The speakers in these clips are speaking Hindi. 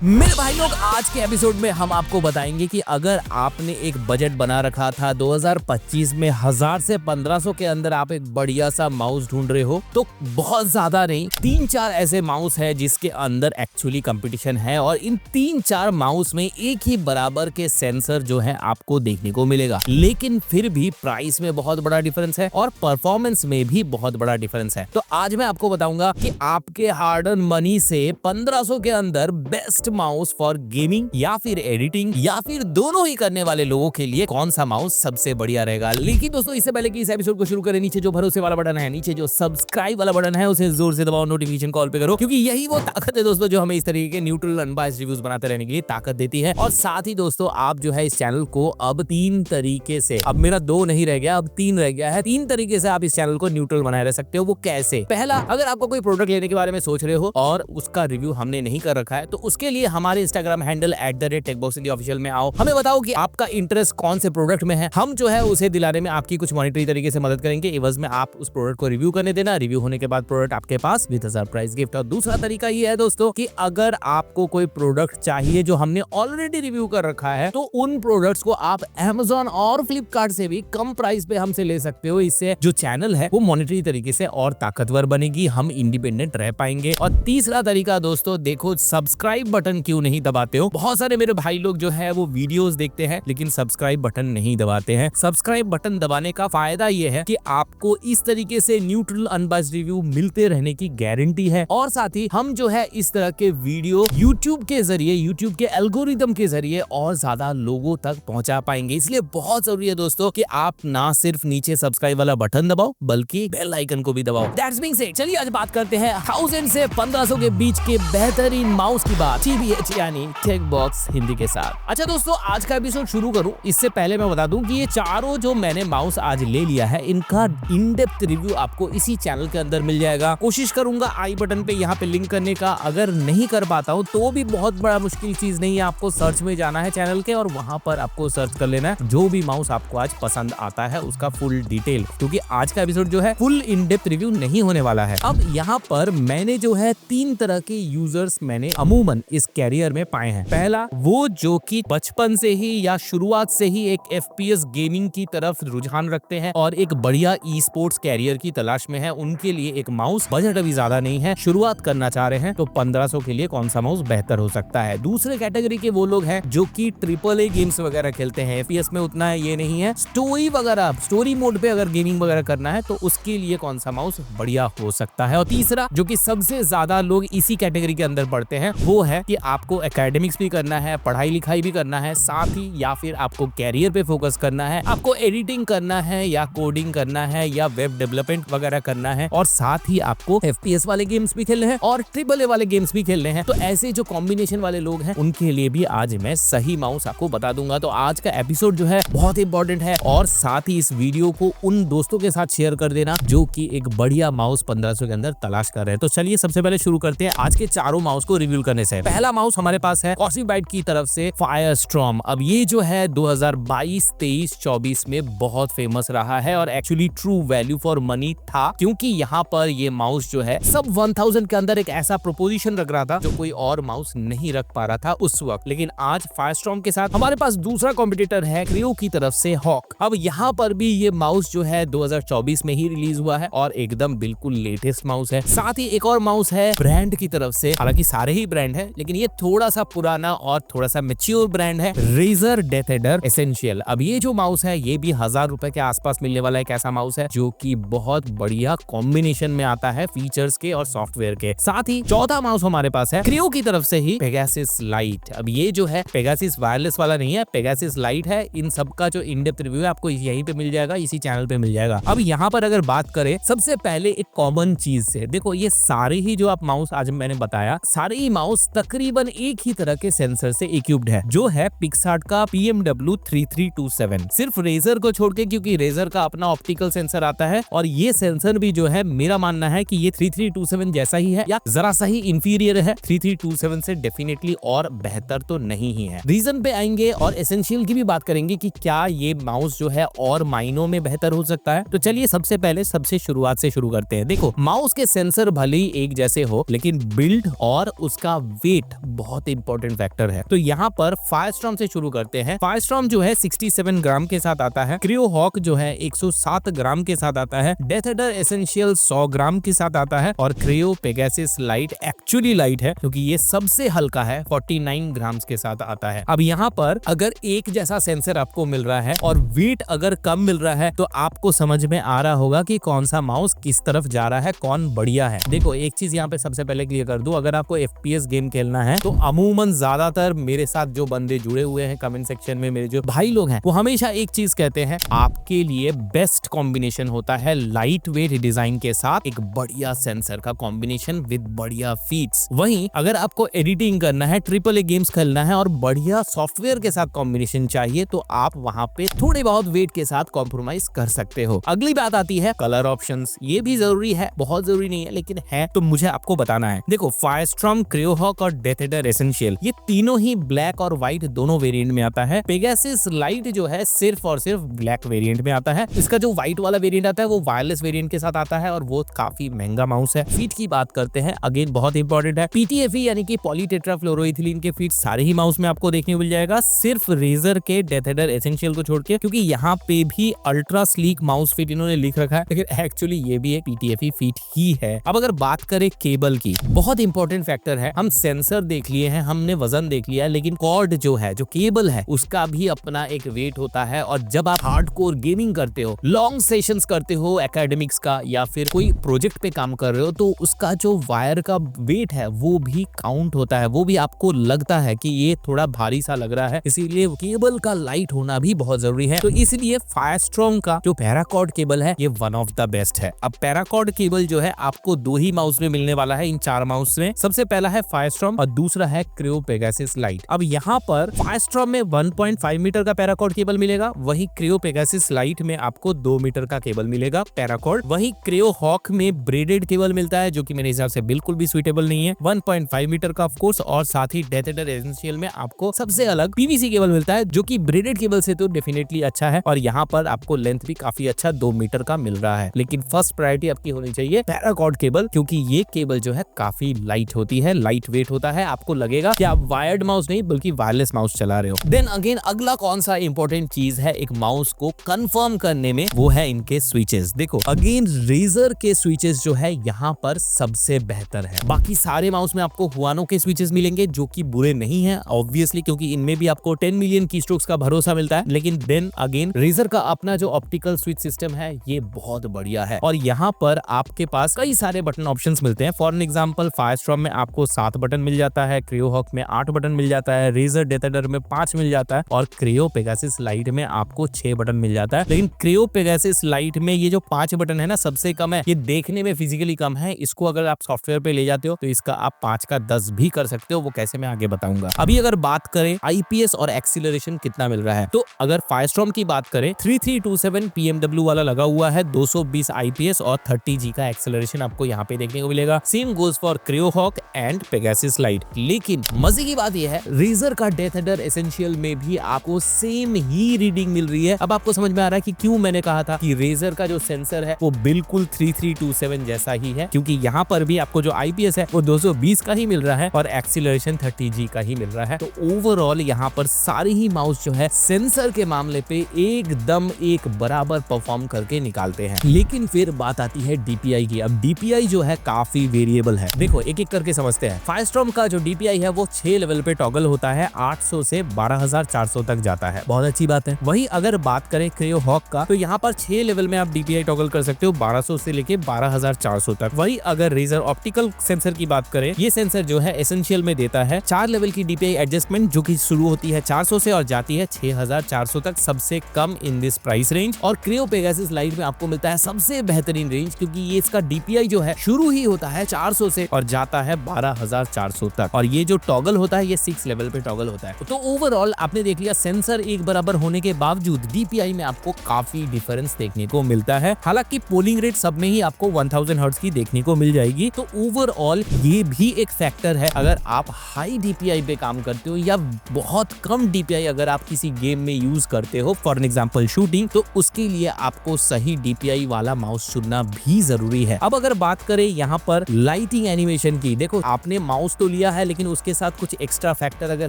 मेरे भाई लोग, आज के एपिसोड में हम आपको बताएंगे कि अगर आपने एक बजट बना रखा था 2025 में 1000 से 1500 के अंदर आप एक बढ़िया सा माउस ढूंढ रहे हो, तो बहुत ज्यादा नहीं, 3-4 ऐसे माउस है जिसके अंदर एक्चुअली कंपटीशन है और इन 3-4 माउस में एक ही बराबर के सेंसर जो है आपको देखने को मिलेगा, लेकिन फिर भी प्राइस में बहुत बड़ा डिफरेंस है और परफॉर्मेंस में भी बहुत बड़ा डिफरेंस है। तो आज मैं आपको बताऊंगा कि आपके हार्ड अर्न मनी से 1500 के अंदर बेस्ट माउस फॉर गेमिंग या फिर एडिटिंग या फिर दोनों ही करने वाले लोगों के लिए कौन सा माउस सबसे बढ़िया रहेगा। लेकिन दोस्तों, इससे पहले कि इस एपिसोड को शुरू करें, नीचे जो भरोसे वाला बटन है, नीचे जो सब्सक्राइब वाला बटन है, उसे जोर से दबाओ, नोटिफिकेशन कॉल पे करो, क्योंकि यही वो ताकत है दोस्तों जो हमें इस तरीके के न्यूट्रल अनबायस्ड रिव्यूज बनाते रहने के लिए ताकत देती है। और साथ ही दोस्तों, आप जो है इस चैनल को अब 3 तरीके से, अब मेरा 2 नहीं रह गया, अब 3 रह गया है, 3 तरीके से आप इस चैनल को न्यूट्रल बनाए रह सकते हो। वो कैसे? पहला, अगर आपको कोई प्रोडक्ट लेने के बारे में सोच रहे हो और उसका रिव्यू हमने नहीं कर रखा है, तो उसके लिए हमारे इंस्टाग्राम हैंडल @techboxindia में आओ, हमें बताओ कि आपका इंटरेस्ट कौन से प्रोडक्ट में है, हम जो है उसे दिलाने में आपकी कुछ मॉनिटरी तरीके से मदद करेंगे। एवज में आप उस प्रोडक्ट को रिव्यू करने देना, रिव्यू होने के बाद प्रोडक्ट आपके पास विद सरप्राइज गिफ्ट। और दूसरा तरीका ये है दोस्तों कि अगर आपको कोई प्रोडक्ट चाहिए जो हमने ऑलरेडी रिव्यू कर रखा है, तो उन प्रोडक्ट्स को आप Amazon और फ्लिपकार्ट से भी कम प्राइस पे हमसे ले सकते हो। इससे जो चैनल है वो मॉनिटरी तरीके से और ताकतवर बनेगी, हम इंडिपेंडेंट रह पाएंगे। और तीसरा तरीका दोस्तों, देखो सब्सक्राइब बटन क्यों नहीं दबाते हो? बहुत सारे मेरे भाई लोग जो है वो वीडियोस देखते हैं लेकिन सब्सक्राइब बटन नहीं दबाते हैं। सब्सक्राइब बटन दबाने का फायदा ये है कि आपको इस तरीके से न्यूट्रल अनबायस्ड रिव्यू मिलते रहने की गारंटी है, और साथ ही हम जो है इस तरह के वीडियो YouTube के जरिए, YouTube के एल्गोरिदम के जरिए और ज्यादा लोगों तक पहुंचा पाएंगे। इसलिए बहुत जरूरी है दोस्तों कि आप ना सिर्फ नीचे सब्सक्राइब वाला बटन दबाओ बल्कि बेल आइकन को भी दबाओ। दैट्स बीइंग सेड, चलिए आज बात करते हैं 1000 से 1500 के बीच के बेहतरीन माउस की बात, TBH यानी टेकबॉक्स हिंदी के साथ। अच्छा दोस्तों, आज का एपिसोड शुरू करूं इससे पहले मैं बता दूं कि ये चारों जो मैंने माउस आज ले लिया है, इनका इन डेप्थ रिव्यू आपको इसी चैनल के अंदर मिल जाएगा। कोशिश करूंगा आई बटन पे यहाँ पे लिंक करने का, अगर नहीं कर पाता हूँ तो भी बहुत बड़ा मुश्किल चीज नहीं है, आपको सर्च में जाना है चैनल के और वहां पर आपको सर्च कर लेना है जो भी माउस आपको आज पसंद आता है उसका फुल डिटेल, क्योंकि आज का एपिसोड जो है फुल इन डेप्थ रिव्यू नहीं होने वाला है। अब यहाँ पर मैंने जो है 3 तरह के यूजर्स मैंने अमूमन इस कैरियर में पाए हैं। पहला, वो जो कि बचपन से ही या शुरुआत से ही एक FPS गेमिंग की तरफ रुझान रखते हैं और एक बढ़िया ई स्पोर्ट्स कैरियर की तलाश में है, उनके लिए एक माउस, बजट अभी ज्यादा नहीं है, शुरुआत करना चाह रहे हैं, तो 1500 के लिए कौन सा माउस बेहतर हो सकता है। दूसरे कैटेगरी के वो लोग हैं जो कि AAA गेम्स वगैरह खेलते हैं, FPS में उतना है ये नहीं है, स्टोरी वगैरह, स्टोरी मोड पे अगर गेमिंग वगैरह करना है तो उसके लिए कौन सा माउस बढ़िया हो सकता है। और तीसरा, जो कि सबसे ज्यादा लोग इसी कैटेगरी के अंदर पढ़ते हैं, वो है कि आपको एकेडमिक्स भी करना है, पढ़ाई लिखाई भी करना है, साथ ही या फिर आपको कैरियर पे फोकस करना है, आपको एडिटिंग करना है या कोडिंग करना है या वेब डेवलपमेंट वगैरह करना है, और साथ ही आपको FPS वाले गेम्स भी खेलने हैं और AAA वाले गेम्स भी खेलने हैं। तो ऐसे जो कॉम्बिनेशन वाले लोग हैं उनके लिए भी आज मैं सही माउस आपको बता दूंगा। तो आज का एपिसोड जो है बहुत इंपॉर्टेंट है, और साथ ही इस वीडियो को उन दोस्तों के साथ शेयर कर देना जो कि एक बढ़िया माउस 1500 के अंदर तलाश कर रहे हैं। तो चलिए सबसे पहले शुरू करते हैं आज के चारों माउस को रिव्यू करने से। पहला माउस हमारे पास है कॉस्मिक बाइट की तरफ से फायरस्टॉर्म। अब ये जो है 2022, 23, 24 में बहुत फेमस रहा है और actually true value for money था, क्योंकि यहाँ पर ये माउस जो है सब 1000 के अंदर एक ऐसा प्रोपोजिशन रख रहा था जो कोई और माउस नहीं रख पा रहा था उस वक्त। लेकिन आज फायरस्टॉर्म के साथ हमारे पास दूसरा कॉम्पिटिटर है क्रियो की तरफ से हॉक। अब यहाँ पर भी ये माउस जो है 2024 में ही रिलीज हुआ है और एकदम बिल्कुल लेटेस्ट माउस है। साथ ही एक और माउस है ब्रांड की तरफ से, हालांकि सारे ही ब्रांड है लेकिन ये थोड़ा सा पुराना और थोड़ा सा मैच्योर ब्रांड है, रेजर डेथ एडर एसेंशियल। अब ये जो माउस है ये भी 1000 रुपए के आसपास मिलने वाला एक ऐसा माउस है जो कि बहुत बढ़िया कॉम्बिनेशन में आता है फीचर्स के और सॉफ्टवेयर के। साथ ही चौथा माउस हमारे पास है क्रियो की तरफ से ही पेगासिस लाइट। अब ये जो है पेगासिस वायरलेस वाला नहीं है, पेगासिस लाइट है। इन सब का जो इन डेप्थ रिव्यू है आपको यहीं पे मिल जाएगा, इसी चैनल पे मिल जाएगा। अब यहाँ पर अगर बात करें सबसे पहले एक कॉमन चीज से, देखो ये सारे ही जो आप माउस आज मैंने बताया, सारे ही माउस तकरीबन एक ही तरह के सेंसर से इक्विप्ड है, जो है पिक्सार्ट का PMW3327। सिर्फ रेजर को छोड़ के, क्योंकि रेजर का अपना ऑप्टिकल सेंसर आता है और ये सेंसर भी जो है मेरा मानना है कि ये 3327 जैसा ही है या जरा सा ही इंफीरियर है, 3327 से डेफिनेटली और बेहतर तो नहीं ही है। रीजन पे आएंगे और एसेंशियल की भी बात करेंगे कि क्या ये माउस जो है और मायनों में बेहतर हो सकता है। तो चलिए सबसे पहले सबसे शुरुआत से शुरू करते हैं। देखो माउस के सेंसर भले ही एक जैसे हो, लेकिन बिल्ड और उसका वेट बहुत इंपॉर्टेंट फैक्टर है। तो यहाँ पर फायरस्टॉर्म से शुरू करते हैं। फायरस्टॉर्म जो है 67 ग्राम के साथ आता है, क्रियो हॉक जो है 107 ग्राम के साथ आता है, डेथ एडर एसेंशियल 100 ग्राम के साथ आता है और क्रियो पेगासस लाइट एक्चुअली लाइट है क्योंकि ये सबसे हल्का है, 49 ग्राम के साथ आता है। अब यहाँ पर अगर एक जैसा सेंसर आपको मिल रहा है और वेट अगर कम मिल रहा है तो आपको समझ में आ रहा होगा कि कौन सा माउस किस तरफ जा रहा है, कौन बढ़िया है। देखो एक चीज यहाँ पे सबसे पहले क्लियर कर दूं, अगर आपको FPS गेम खेलना है तो अमूमन ज्यादातर मेरे साथ जो बंदे जुड़े हुए हैं कमेंट सेक्शन में, मेरे जो भाई लोग हैं, वो हमेशा एक चीज कहते हैं, आपके लिए बेस्ट कॉम्बिनेशन होता है लाइट वेट डिजाइन के साथ एक बढ़िया सेंसर का कॉम्बिनेशन विद बढ़िया फीट्स। वहीं अगर आपको एडिटिंग करना है, AAA गेम्स खेलना है और बढ़िया सॉफ्टवेयर के साथ कॉम्बिनेशन चाहिए तो आप वहां पे थोड़े बहुत वेट के साथ कॉम्प्रोमाइज कर सकते हो। अगली बात आती है कलर ऑप्शंस। ये भी जरूरी है, बहुत जरूरी नहीं है लेकिन है, तो मुझे आपको बताना है। देखो फायरस्टॉर्म, क्रियो हॉक और डेथ एडर एसेंशियल ये तीनों ही ब्लैक और व्हाइट दोनों वेरिएंट में आता है। पेगासस लाइट जो है सिर्फ और सिर्फ ब्लैक वेरिएंट में आता है। इसका जो व्हाइट वाला वेरिएंट आता है वो वायरलेस वेरिएंट के साथ आता है और वो काफी महंगा माउस है। फीट की बात करते हैं, अगेन बहुत इंपॉर्टेंट है। PTFE यानी कि पॉलीटेट्राफ्लोरोइथिलीन के फीट सारे ही माउस में आपको देखने को मिल जाएगा, सिर्फ रेजर के डेथ एडर एसेंशियल को छोड़ के, क्योंकि यहाँ पे भी अल्ट्रा स्लीक माउस फिट इन्होंने लिख रखा है लेकिन एक्चुअली ये भी एक PTFE फीट ही है। अब अगर बात करें केबल की, बहुत इंपॉर्टेंट फैक्टर है। हम सेंसर देख लिए हैं, हमने वजन देख लिया है, लेकिन कॉर्ड जो है, जो केबल है, उसका भी अपना एक वेट होता है। और जब आप हार्डकोर गेमिंग करते हो, लॉन्ग सेशंस करते हो एकेडमिक्स का या फिर कोई प्रोजेक्ट पे काम कर रहे हो, तो उसका जो वायर का वेट है वो भी काउंट होता है, वो भी आपको लगता है कि ये थोड़ा भारी सा लग रहा है, इसीलिए केबल का लाइट होना भी बहुत जरूरी है। तो इसलिए फायरस्टॉर्म का जो पैराकॉर्ड केबल है ये वन ऑफ द बेस्ट है। अब पैराकॉर्ड केबल जो है आपको दो ही माउस में मिलने वाला है इन 4 माउस में। सबसे पहला है फायरस्टॉर्म और दूसरा है क्रियो पेगासस लाइट। अब यहाँ पर फायरस्टॉर्म में 1.5 मीटर का पैराकॉर्ड केबल मिलेगा, वही क्रियो पेगासस लाइट में आपको 2 मीटर का केबल मिलेगा पैराकॉर्ड। वही क्रियो हॉक में ब्रेडेड केबल मिलता है जो कि मेरे हिसाब से बिल्कुल भी सुइटेबल नहीं है, 1.5 मीटर का ऑफ कोर्स। और साथ ही डेथ एडर एसेंशियल में आपको सबसे अलग PVC केबल मिलता है जो कि ब्रेडेड केबल से तो डेफिनेटली अच्छा है और यहाँ पर आपको लेंथ भी काफी अच्छा 2 मीटर का मिल रहा है। लेकिन फर्स्ट प्रायोरिटी आपकी होनी चाहिए पैराकॉर्ड केबल, क्योंकि ये केबल जो है काफी लाइट होती है, लाइट वेट होता है, आपको लगेगा कि आप वायर्ड माउस नहीं बल्कि वायरलेस माउस चला रहे हो। देन अगेन अगला कौन सा इंपॉर्टेंट चीज है एक माउस को कंफर्म करने में, वो है इनके स्विचेस। देखो अगेन रेजर के स्विचेस जो है यहाँ पर सबसे बेहतर है। बाकी सारे माउस में आपको हुआनो के स्विचेस मिलेंगे जो कि बुरे नहीं है ऑब्वियसली, क्योंकि इनमें भी आपको 10 मिलियन कीस्ट्रोक्स का भरोसा मिलता है। लेकिन देन अगेन रेजर का अपना जो ऑप्टिकल स्विच सिस्टम है ये बहुत बढ़िया है और यहाँ पर आपके पास कई सारे बटन ऑप्शंस मिलते हैं। फॉर एग्जांपल फायरस्टॉर्म में आपको 7 बटन मिल जाता है, क्रियो हॉक में 8 बटन मिल जाता है, रेजर डेथ एडर में 5 मिल जाता है और क्रियो पेगासस लाइट में आपको 6 बटन मिल जाता है। लेकिन क्रियो पेगासस लाइट में ये जो 5 बटन है ना सबसे कम है, ये देखने में फिजिकली कम है। इसको अगर आप सॉफ्टवेयर पे ले जाते हो तो इसका आप 5 का 10 भी कर सकते हो, वो कैसे मैं आगे बताऊंगा। अभी अगर बात करें IPS और एक्सीलरेशन कितना मिल रहा है, तो अगर फायरस्टॉर्म की बात करें 3327 PMW वाला लगा हुआ है, 220 IPS और 30G का एक्सीलरेशन आपको यहाँ पे देखने को मिलेगा। Same goes for Cryo Hawk and Pegasus Light. लेकिन मजे की बात यह है रेजर का डेथ एडर एसेंशियल में भी आपको सेम ही रीडिंग मिल रही है। अब आपको समझ में आ रहा है कि क्यों मैंने कहा था कि रेजर का जो सेंसर है वो बिल्कुल 3327 जैसा ही है, क्योंकि यहाँ पर भी आपको जो IPS है वो 220 का ही मिल रहा है और एक्सीलरेशन 30G का ही मिल रहा है। तो ओवरऑल यहाँ पर सारे ही माउस जो है सेंसर के मामले पे एकदम एक बराबर परफॉर्म करके निकालते हैं। लेकिन फिर बात आती है DPI की। अब DPI जो है काफी वेरिएबल है। देखो एक एक करके समझते हैं। फायरस्टॉर्म का जो DPI है वो 6 लेवल पे टॉगल होता है, 800 से 12400 तक जाता है, बहुत अच्छी बात है। वही अगर बात करें क्रियो हॉक का तो यहाँ पर 6 लेवल में आप DPI टॉगल कर सकते हो, 1200 से लेके 12400 तक। वही अगर रेजर ऑप्टिकल सेंसर की बात करें, ये सेंसर जो है एसेंशियल में देता है 4 लेवल की DPI एडजस्टमेंट जो कि शुरू होती है 400 से और जाती है 6400 तक, सबसे कम इन दिस प्राइस रेंज। और क्रियो पेगासस लाइट में आपको मिलता है सबसे बेहतरीन रेंज, क्योंकि ये इसका DPI जो है शुरू ही होता है 400 से और जाता है 12400 तक। और ये जो टॉगल होता है ये 6 लेवल पे टॉगल होता है। तो ओवरऑल आपने देख लिया सेंसर एक बराबर होने के बावजूद DPI में आपको काफी डिफरेंस देखने को मिलता है। हालांकि पोलिंग रेट सब में ही आपको 1000 हर्ट्ज की देखने को मिल जाएगी। तो ओवरऑल ये भी एक फैक्टर है। अगर आप हाई DPI पे काम करते हो या बहुत कम DPI अगर आप किसी गेम में यूज करते हो, फॉर एग्जांपल शूटिंग, तो उसके लिए आपको सही DPI वाला माउस चुनना भी जरूरी है। अब अगर बात करें यहाँ पर लाइटिंग एनिमेशन की, देखो आपने माउस तो लिया है, लेकिन उसके साथ कुछ एक्स्ट्रा फैक्टर अगर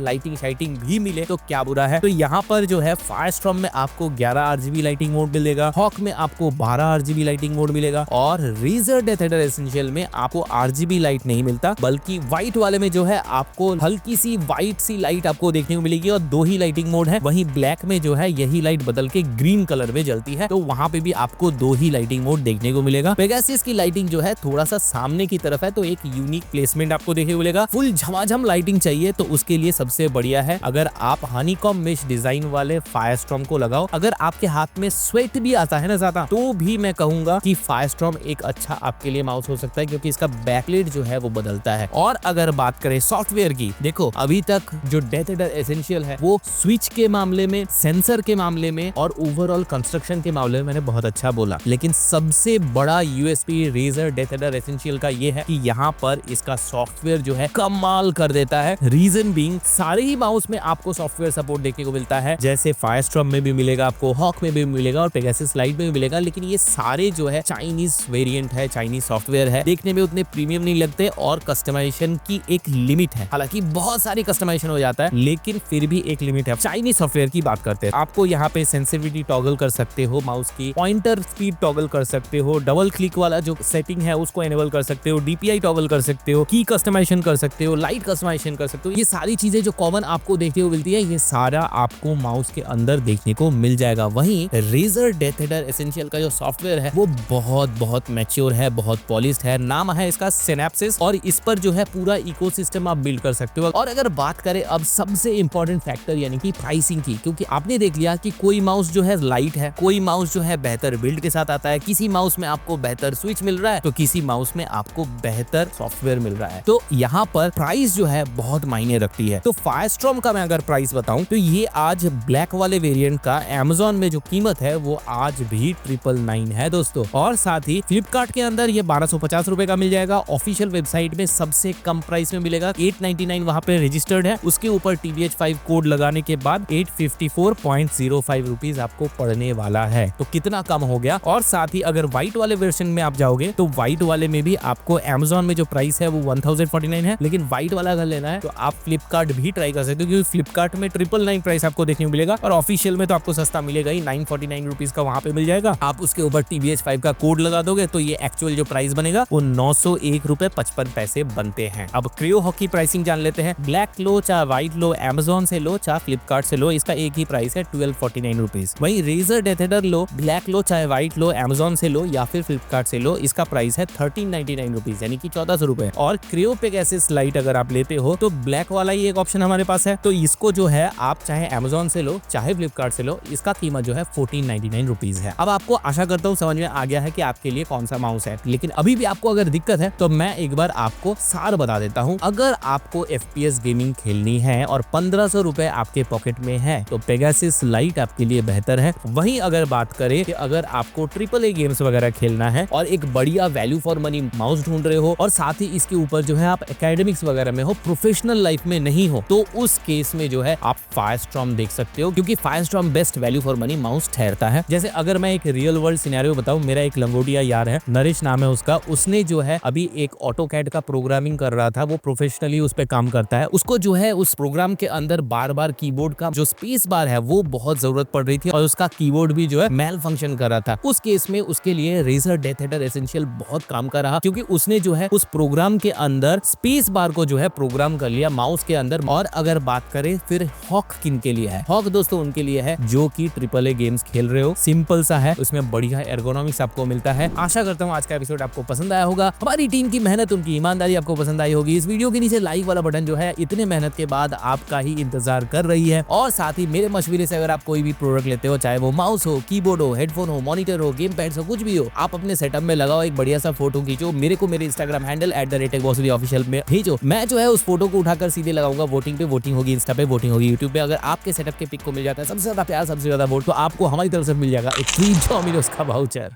लाइटिंग शाइटिंग भी मिले तो क्या बुरा है। तो यहाँ पर जो है फायरस्टॉर्म में आपको 11 RGB लाइटिंग मोड मिलेगा, हॉक में आपको 12 RGB लाइटिंग मोड मिलेगा और रेजर डेथ एडर एसेंशियल में आपको RGB लाइट नहीं मिलता, बल्कि व्हाइट वाले में जो है आपको हल्की सी व्हाइट सी लाइट आपको देखने को मिलेगी और 2 ही लाइटिंग मोड है। वहीं ब्लैक में जो है यही लाइट बदल के ग्रीन कलर में जलती है, तो वहां पे भी आपको 2 ही लाइटिंग मोड देखने को मिलेगा। पेगासस की लाइटिंग जो है थोड़ा सा सामने की तरफ है, तो एक यूनिक प्लेसमेंट आपको देखने को मिलेगा। फुल झमाझम लाइटिंग चाहिए तो उसके लिए सबसे बढ़िया है अगर आप हनीकॉम मेश डिजाइन वाले फायरस्टॉर्म को लगाओ। अगर आपके हाथ में स्वेट भी आता है ना ज्यादा, तो भी मैं कहूंगा कि फायरस्टॉर्म एक अच्छा आपके लिए माउस हो सकता है, क्योंकि इसका बैकलाइट जो है वो बदलता है। और अगर बात करें सॉफ्टवेयर की, देखो अभी तक जो डेथ एडर एसेंशियल है वो स्विच के मामले में, सेंसर के मामले में और ओवरऑल कंस्ट्रक्शन के मामले में मैंने बहुत अच्छा बोला, लेकिन सबसे बड़ा USP Razer DeathAdder Essential का ये है कि यहाँ पर इसका सॉफ्टवेयर जो है कमाल कर देता है। रीजन बीइंग, सारे ही माउस में आपको सॉफ्टवेयर सपोर्ट देखने को मिलता है, जैसे फायरस्टॉर्म में भी मिलेगा आपको, हॉक में भी मिलेगा और पेगासस लाइट में भी मिलेगा, लेकिन ये सारे जो है चाइनीज वेरिएंट है, चाइनीज सॉफ्टवेयर है, देखने में उतने प्रीमियम नहीं लगते और कस्टमाइजेशन की एक लिमिट है। हालांकि बहुत सारी कस्टमाइजेशन हो जाता है, लेकिन फिर भी एक लिमिट है। चाइनीज सॉफ्टवेयर की बात करते हैं, आपको यहाँ पे सेंसिटिविटी टॉगल कर सकते हो माउस की, पॉइंटर स्पीड टॉगल कर सकते हो, डबल क्लिक वाला जो सेटिंग है उसको एनेबल कर सकते हो, DPI टॉगल कर सकते हो, की कस्टमाइजेशन कर सकते हो, लाइट कस्टमाइजेशन कर सकते हो। ये सारी चीजें जो कॉमन आपको देखने को मिलती है, ये सारा आपको माउस के अंदर देखने को मिल जाएगा। वहीं रेजर डेथ एडर एसेंशियल का जो सॉफ्टवेयर है वो बहुत मैच्योर है, बहुत पॉलिश्ड है। नाम है इसका सिनेप्सिस और इस पर जो है पूरा इकोसिस्टम आप बिल्ड कर सकते हो। और अगर बात करें अब सबसे इंपॉर्टेंट फैक्टर यानी कि प्राइसिंग की, क्योंकि आपने देख लिया कि कोई माउस जो है लाइट है, कोई माउस जो है बेहतर बिल्ड के साथ आता है, किसी माउस में आपको बेहतर स्विच मिल रहा है तो किसी माउस में आपको बेहतर सॉफ्टवेयर मिल रहा है। तो यहाँ पर प्राइस जो है बहुत मायने रखती है। तो फायरस्टॉर्म का मैं अगर प्राइस बताऊं तो ये आज ब्लैक वाले वेरिएंट का Amazon में जो कीमत है वो आज भी 999 है दोस्तों। और साथ ही फ्लिपकार्ट के अंदर ये 1250 रुपए का मिल जाएगा। ऑफिशियल वेबसाइट में सबसे कम प्राइस में मिलेगा, 899 वहां पे रजिस्टर्ड है। उसके ऊपर TBH5 कोड लगाने के बाद 854.05 रुपीज आपको पड़ने वाला है। तो कितना कम हो गया। और साथ ही अगर व्हाइट वाले वर्जन में आप जाओगे तो व्हाइट वाले में भी आपको Amazon में जो प्राइस है वो 1049 है, लेकिन व्हाइट वाला अगर लेना है तो आप फ्लिपकार्ट भी ट्राई कर सकते हो, क्योंकि फ्लिपकार्ट में 999 प्राइस आपको देखने को मिलेगा और ऑफिशियल में तो आपको सस्ता मिलेगा ही, 949 रुपीज का वहां पे मिल जाएगा। आप उसके ऊपर TBH5 का कोड लगा दोगे तो ये एक्चुअल जो प्राइस बनेगा वो 901 रुपए 55 पैसे बनते हैं। अब क्रियो हॉक की प्राइसिंग जान लेते हैं। ब्लैक लो चाहे व्हाइट लो, Amazon से लो चाहे फ्लिपकार्ट से लो, इसका एक ही प्राइस है 1249 रुपीज। वहीं रेजर डेथ एडर लो, ब्लैक लो चाहे व्हाइट लो, Amazon से लो या फिर फ्लिपकार्ट से लो, इसका प्राइस है 1399 रुपीज यानी कि 1400 रुपए। और क्रियो पेगासस लाइट अगर आप लेते हो तो ब्लैक वाला ही एक ऑप्शन हमारे पास है, तो इसको जो है आप चाहे Amazon से लो चाहे फ्लिपकार्ट से लो, इसका कीमत जो है 1499 रुपीज है। अब आपको आशा करता हूँ समझ में आ गया है कि आपके लिए कौन सा माउस है, लेकिन अभी भी आपको अगर दिक्कत है तो मैं एक बार आपको सार बता देता हूँ। अगर आपको FPS गेमिंग खेलनी है और 1500 रुपए आपके पॉकेट में है तो पेगासस लाइट आपके लिए बेहतर है। वहीं अगर बात करें कि अगर आपको AAA गेम्स वगैरह खेलना है और एक बढ़िया वैल्यू फॉर मनी माउस ढूंढ रहे हो और साथ ही इसके ऊपर जो है आप एकेडमिक्स वगैरह में हो, प्रोफेशनल लाइफ में नहीं हो, तो उस केस में जो है आप फायरस्टॉर्म देख सकते हो, क्योंकि Firestorm best value for money mouse ठहरता है। जैसे अगर मैं एक रियल वर्ल्ड सिनेरियो बताऊं, मेरा एक लंगोटिया यार है, नरेश नाम है उसका, उसने जो है अभी एक ऑटोकैड का प्रोग्रामिंग कर रहा था, वो प्रोफेशनली उस पे काम करता है। उसको जो है उस प्रोग्राम के अंदर बार बार कीबोर्ड का जो स्पेस बार है वो बहुत जरूरत पड़ रही थी और उसका कीबोर्ड भी जो है मेल फंक्शन कर रहा था। उस केस में उसके लिए रेजर डेथ एडर एसेंशियल बहुत काम का रहा, क्योंकि उसने जो है उस प्रोग्राम के अंदर स्पेस बार को जो है प्रोग्राम कर लिया माउस के अंदर। और अगर बात करें फिर हॉक किन के लिए है, हॉक दोस्तों उनके लिए है जो कि AAA गेम्स खेल रहे हो, सिंपल सा है, उसमें बढ़िया एर्गोनॉमिक्स आपको मिलता है। आशा करता हूँ आज का एपिसोड आपको पसंद आया होगा, हमारी टीम की मेहनत, उनकी ईमानदारी आपको पसंद आई होगी। इस वीडियो के नीचे लाइक वाला बटन जो है इतने मेहनत के बाद आपका ही इंतजार कर रही है। और साथ ही मेरे मशवरे से अगर आप कोई भी प्रोडक्ट लेते हो, चाहे वो माउस हो, कीबोर्ड हो, हेडफोन हो, मॉनिटर हो, गेम पैड्स हो, कुछ भी हो, आप अपने सेटअप में लगाओ, एक बढ़िया सा फोटो खींचो, मेरे को मेरे इंस्टाग्राम हैंडल @techbossofficial में भेजो। मैं जो है उस फोटो को उठाकर सीधे लगाऊंगा वोटिंग पे। वोटिंग होगी इंस्टा पे, वोटिंग होगी यूट्यूब पे। अगर आपके सेटअप के पिक को मिल जाता है सबसे ज्यादा प्यार, सबसे ज्यादा वोट, तो आपको हमारी तरफ से मिल जाएगा एक फ्री डोमिनोज का वाउचर।